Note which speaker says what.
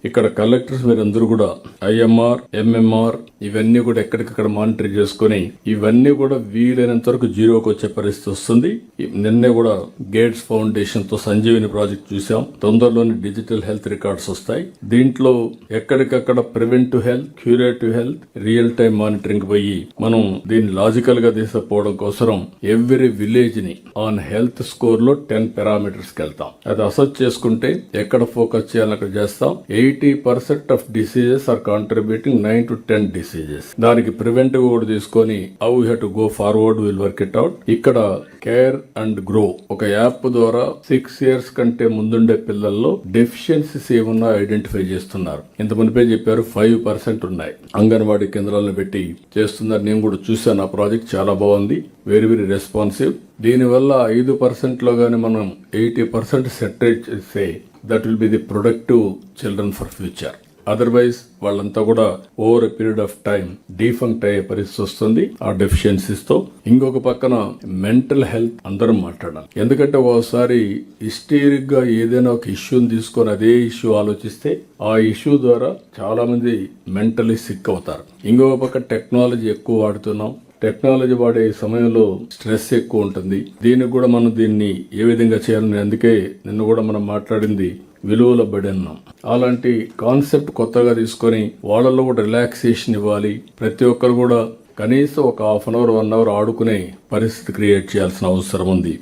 Speaker 1: ఇక్కడ కలెక్టర్స్ మీరందరూ కూడా ఐఎంఆర్, ఎంఎంఆర్ ఇవన్నీ కూడా ఎక్కడికక్కడ మానిటర్ చేసుకుని ఇవన్నీ కూడా వీలైనంత వరకు జీరోకి వచ్చే పరిస్థితి వస్తుంది. నిన్నే కూడా గేట్స్ ఫౌండేషన్ తో సంజీవిని ప్రాజెక్ట్ చూసాం. తొందరలోనే డిజిటల్ హెల్త్ రికార్డ్స్ వస్తాయి. దీంట్లో ఎక్కడికక్కడ preventive health, curative health, real time monitoring పోయి మనం దీన్ని లాజికల్ గా తీసుకుపోవడం కోసం ఎవ్రీ విలేజ్ ని ఆన్ హెల్త్ స్కోర్ లో 10 పారామీటర్స్ కి వెళ్తాం. అది అసెస్ చేసుకుంటే ఎక్కడ ఫోకస్ చేయాలని అక్కడ చేస్తాం. 80% of diseases are contributing 9 to 10 diseases. దానికి ప్రివెంటివ్ కూడా తీసుకొని how you have to go forward will work it out. ఇక్కడ కేర్ అండ్ గ్రో ఒక యాప్ ద్వారా 6 years కంటే ముందుండే పిల్లల్లో డెఫిషియన్సీస్ ఏమన్నా ఐడెంటిఫై చేస్తున్నారు. ఇంత మునిపే చెప్పారు 5% ఉన్నాయి. అంగన్వాడీ కేంద్రాలను పెట్టి చేస్తున్నారు. నేను కూడా చూశాను. ఆ ప్రాజెక్ట్ చాలా బాగుంది. Very very responsive. దీనివల్ల 5% లో గానీ మనం 80% సెట్ చేస్తే that will be the productive children for future. Otherwise వాళ్ళంతా కూడా over a period of time defunct అయ్యే పరిస్థితి వస్తుంది ఆ డెఫిషియన్సీస్ తో. ఇంకొక పక్కన మెంటల్ హెల్త్ అందరం మాట్లాడాలి. ఎందుకంటే ఒకసారి హిస్టరిక్ గా ఏదైనా ఒక ఇష్యూని తీసుకొని అదే ఇష్యూ ఆలోచిస్తే ఆ ఇష్యూ ద్వారా చాలా మంది మెంటలీ సిక్ అవుతారు. ఇంకొక పక్క టెక్నాలజీ ఎక్కువ వాడుతున్నాం. టెక్నాలజీ వాడే సమయంలో స్ట్రెస్ ఎక్కువ ఉంటుంది. దీనికి కూడా మనం దీన్ని ఏ విధంగా చేయాలని, అందుకే నిన్న కూడా మనం మాట్లాడింది విలువల బడి అన్నాం. అలాంటి కాన్సెప్ట్ కొత్తగా తీసుకొని వాళ్ళలో కూడా రిలాక్సేషన్ ఇవ్వాలి. ప్రతి ఒక్కరు కూడా కనీసం ఒక 1/2 hour 1 hour ఆడుకునే పరిస్థితి క్రియేట్ చేయాల్సిన అవసరం ఉంది.